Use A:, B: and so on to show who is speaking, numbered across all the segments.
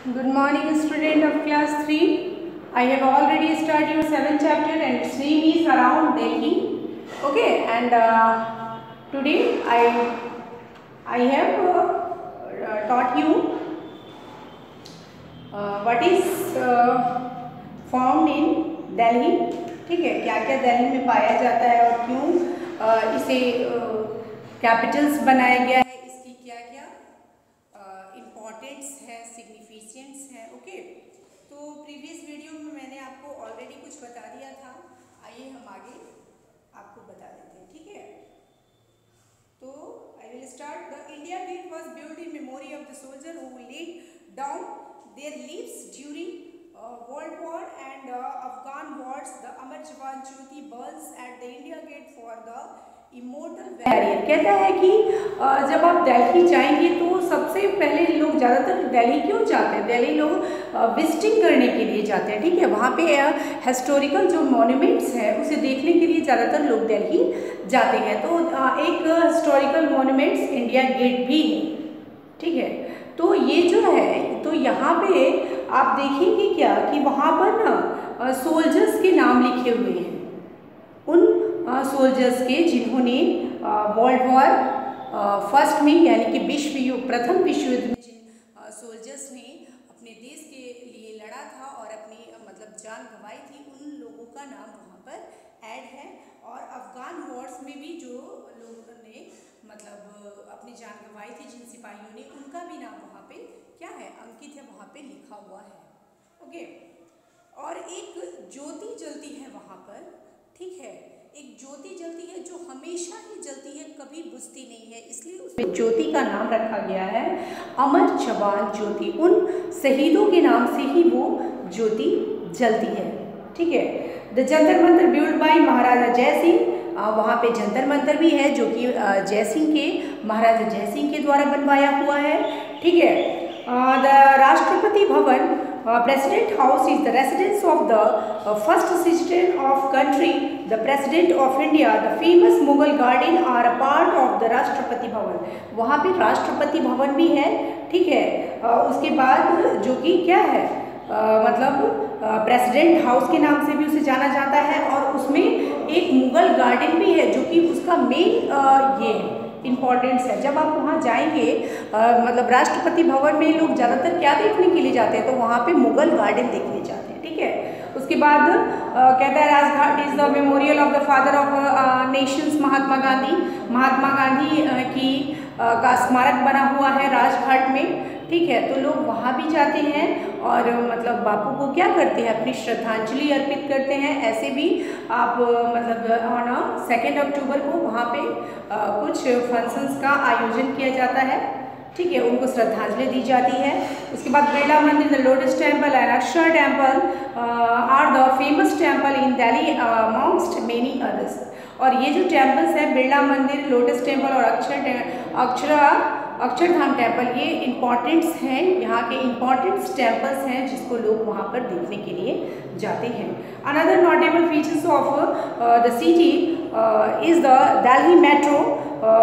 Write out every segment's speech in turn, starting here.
A: Good morning, student of class 3. I have already started your 7th chapter and its name is Around Delhi. Okay, and today I have taught you what is found in Delhi. ठीक है, क्या क्या दिल्ली में पाया जाता है और क्यों इसे कैपिटल्स बनाया गया है, इसकी क्या क्या इम्पोर्टेंस है, सिग्निफिकेंस है। ओके, तो प्रीवियस वीडियो में मैंने आपको ऑलरेडी कुछ बता दिया था। आइए हम आगे आपको बता देते हैं। ठीक है, तो I will start. The India Gate was built in memory of the soldier who laid down their lives during World War and Afghan wars. The Amar Jawan Jyoti burns at the India Gate for the immortal warrior। कहता है कि जब आप दिल्ली जाएंगे तो सबसे पहले लोग ज़्यादातर दिल्ली क्यों जाते हैं? दिल्ली लोग विजिटिंग करने के लिए जाते हैं। ठीक है, वहाँ पे हिस्टोरिकल जो मॉन्यूमेंट्स है उसे देखने के लिए ज़्यादातर लोग दिल्ली जाते हैं। तो एक हिस्टोरिकल मॉन्यूमेंट्स इंडिया गेट भी है। ठीक है, तो ये जो है, तो यहाँ पे आप देखेंगे क्या कि वहाँ पर ना सोल्जर्स के नाम लिखे हुए हैं, उन सोल्जर्स के जिन्होंने वर्ल्ड वॉर फर्स्ट में यानी कि प्रथम विश्व युद्ध में जिन सोल्जर्स ने अपने देश के लिए लड़ा था और अपनी मतलब जान गंवाई थी, उन लोगों का नाम वहाँ पर ऐड है। और अफगान वॉर्स में भी जो लोगों ने मतलब अपनी जान गंवाई थी, जिन सिपाहियों ने, उनका भी नाम वहाँ पे क्या है, अंकित है, वहाँ पे लिखा हुआ है। ओके, और एक ज्योति जलती है वहाँ पर। ठीक है, एक ज्योति जलती है जो हमेशा ही जलती है, कभी बुझती नहीं है, इसलिए उस ज्योति का नाम रखा गया है अमर जवान ज्योति। उन शहीदों के नाम से ही वो ज्योति जलती है। ठीक है, the Jantar Mantar build by Maharaja Jai Singh. वहाँ पे जंतर मंतर भी है जो कि महाराजा जय सिंह के द्वारा बनवाया हुआ है। ठीक है, the Rashtrapati Bhavan president house is the residence of the first citizen of country, the president of India. The famous Mughal garden are a part of the Rashtrapati Bhavan. वहाँ पे राष्ट्रपति भवन भी है। ठीक है, उसके बाद जो कि क्या है मतलब प्रेसिडेंट हाउस के नाम से भी उसे जाना जाता है, और उसमें एक मुगल गार्डन भी है जो कि उसका मेन ये इम्पॉर्टेंस है। जब आप वहाँ जाएंगे मतलब राष्ट्रपति भवन में लोग ज़्यादातर क्या देखने के लिए जाते हैं, तो वहाँ पे मुगल गार्डन देखने जाते हैं। ठीक है, उसके बाद कहता है Rajghat is the memorial of the father of nations Mahatma Gandhi. Mahatma Gandhi की का स्मारक बना हुआ है राजघाट में। ठीक है, तो लोग वहाँ भी जाते हैं और मतलब बापू को क्या करते हैं, अपनी श्रद्धांजलि अर्पित करते हैं। ऐसे भी आप मतलब ऑन 2 अक्टूबर को वहाँ पे कुछ फंक्शंस का आयोजन किया जाता है। ठीक है, उनको श्रद्धांजलि दी जाती है। उसके बाद Birla Mandir, the lotus temple and Akshar temple are the famous temple in Delhi amongst many others. और ये जो टेम्पल्स हैं, बिरला मंदिर, लोटस टेम्पल और अक्षरधाम टेम्पल, ये इम्पॉर्टेंट्स हैं, यहाँ के इम्पॉर्टेंट्स टेम्पल्स हैं जिसको लोग वहाँ पर देखने के लिए जाते हैं। Another notable features of the city is the Delhi metro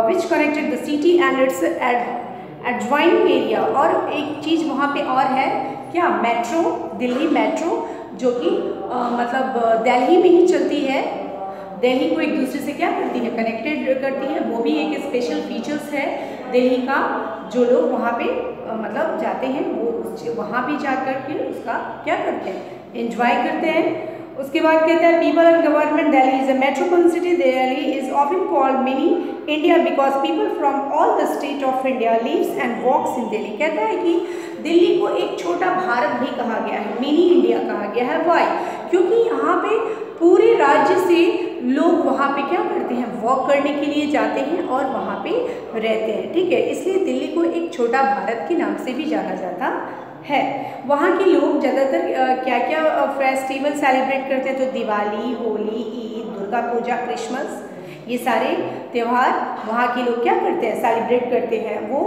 A: which connected the city and it's adjoining area. और एक चीज़ वहाँ पे और है क्या, मेट्रो, दिल्ली मेट्रो, जो कि मतलब दिल्ली में ही चलती है, दिल्ली को एक दूसरे से क्या करती है, कनेक्टेड करती है। वो भी एक स्पेशल फीचर्स है दिल्ली का, जो लोग वहाँ पे मतलब जाते हैं वो वहाँ भी जाकर के उसका क्या करते हैं, एंजॉय करते हैं। उसके बाद कहते हैं people and government, Delhi is a metropolitan city. Delhi is often called mini India because people from all the state of India lives and walks in Delhi. कहता है कि दिल्ली को एक छोटा भारत भी कहा गया है, मिनी इंडिया कहा गया है। वाई? क्योंकि यहाँ पे पूरे राज्य से लोग वहाँ पे क्या करते हैं, वॉक करने के लिए जाते हैं और वहाँ पे रहते हैं। ठीक है, इसलिए दिल्ली को एक छोटा भारत के नाम से भी जाना जाता है। वहाँ के लोग ज़्यादातर क्या क्या फेस्टिवल सेलिब्रेट करते हैं, तो दिवाली, होली, ईद, दुर्गा पूजा, क्रिसमस, ये सारे त्यौहार वहाँ के लोग क्या करते हैं, सेलिब्रेट करते हैं। वो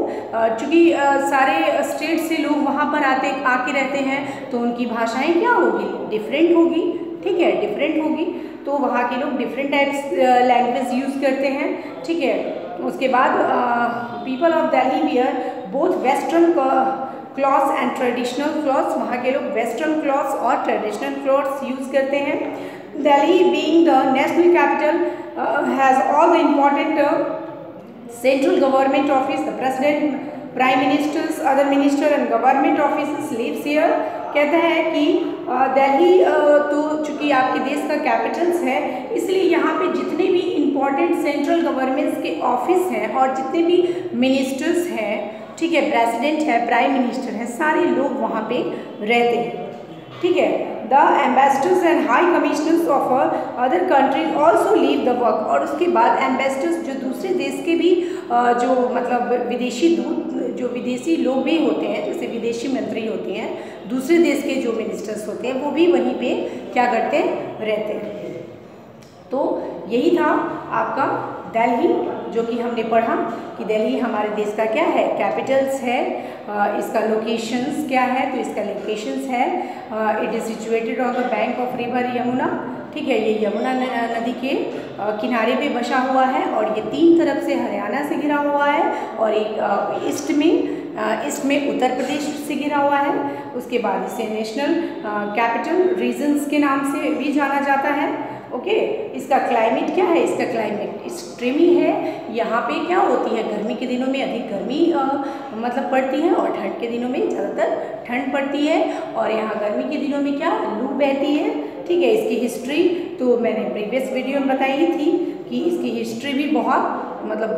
A: चूँकि सारे स्टेट से लोग वहाँ पर आके रहते हैं, तो उनकी भाषाएँ क्या होगी, डिफरेंट होगी। ठीक है, डिफरेंट होगी, तो वहाँ के लोग डिफरेंट टाइप्स लैंग्वेज यूज़ करते हैं। ठीक है, उसके बाद people of Delhi wear both western clothes and traditional clothes, वहाँ के लोग वेस्टर्न क्लॉथ्स और ट्रेडिशनल क्लॉथ्स यूज़ करते हैं। Delhi being the national capital has all the important central government office, the president, prime ministers, other minister and government office lives here. कहता है कि दिल्ली तो चूँकि आपके देश का कैपिटल्स है, इसलिए यहाँ पे जितने भी इम्पॉर्टेंट सेंट्रल गवर्नमेंट्स के ऑफिस हैं और जितने भी मिनिस्टर्स हैं, ठीक है, प्रेसिडेंट है, प्राइम मिनिस्टर है, सारे लोग वहाँ पे रहते हैं, ठीक है। The ambassadors and high commissioners of other countries also leave the work, और उसके बाद एम्बेसडर्स जो दूसरे देश के भी जो मतलब विदेशी दूत, जो विदेशी लोग भी होते हैं, जैसे विदेशी मंत्री होते हैं, दूसरे देश के जो मिनिस्टर्स होते हैं, वो भी वहीं पे क्या करते हैं, रहते हैं। तो यही था आपका दिल्ली, जो कि हमने पढ़ा कि दिल्ली हमारे देश का क्या है, कैपिटल्स है। इसका लोकेशंस क्या है, तो इसका लोकेशंस है it is situated on the bank of river Yamuna, ठीक है। ये यमुना नदी के किनारे पे बसा हुआ है और ये 3 तरफ से हरियाणा से घिरा हुआ है और एक ईस्ट में उत्तर प्रदेश से घिरा हुआ है। उसके बाद इसे नेशनल कैपिटल रीजन्स के नाम से भी जाना जाता है, ओके। इसका क्लाइमेट क्या है, इसका क्लाइमेट एक्सट्रीमी है। यहाँ पे क्या होती है, गर्मी के दिनों में अधिक गर्मी मतलब पड़ती है और ठंड के दिनों में ज़्यादातर ठंड पड़ती है, और यहाँ गर्मी के दिनों में क्या, लू बहती है, ठीक है। इसकी हिस्ट्री तो मैंने प्रीवियस वीडियो में बताई थी कि इसकी हिस्ट्री भी बहुत मतलब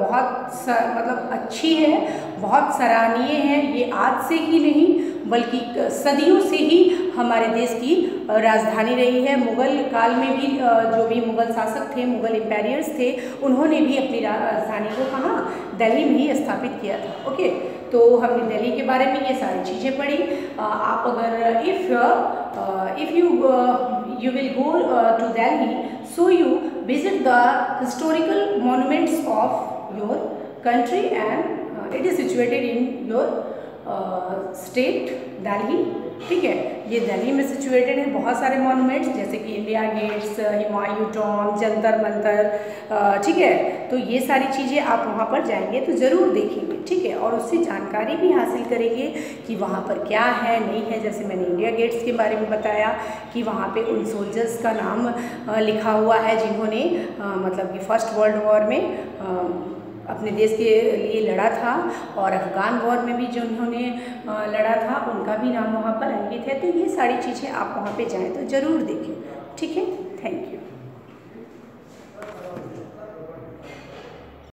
A: अच्छी है, बहुत सराहनीय है। ये आज से ही नहीं बल्कि सदियों से ही हमारे देश की राजधानी रही है। मुग़ल काल में भी जो भी मुग़ल शासक थे, मुग़ल एम्पायर्स थे, उन्होंने भी अपनी राजधानी को कहाँ, दिल्ली में ही स्थापित किया था, ओके। तो हमने दिल्ली के बारे में ये सारी चीज़ें पढ़ी। आप अगर if you will go to Delhi, so you visit the historical monuments of your country and it is situated in your state Delhi, ठीक है। ये दिल्ली में सिचुएटेड है। बहुत सारे मॉन्यूमेंट्स जैसे कि India Gates, Humayun tomb, Jantar Mantar, ठीक है। तो ये सारी चीज़ें आप वहाँ पर जाएंगे तो ज़रूर देखेंगे, ठीक है, और उससे जानकारी भी हासिल करेंगे कि वहाँ पर क्या है, नहीं है। जैसे मैंने इंडिया गेट्स के बारे में बताया कि वहाँ पे उन सोल्जर्स का नाम लिखा हुआ है जिन्होंने मतलब कि फर्स्ट वर्ल्ड वॉर में अपने देश के लिए लड़ा था, और अफ़गान वॉर में भी जिन्होंने लड़ा था उनका भी नाम वहाँ पर अंकित है। तो ये सारी चीज़ें आप वहाँ पे जाएं तो ज़रूर देखें, ठीक है। Thank you.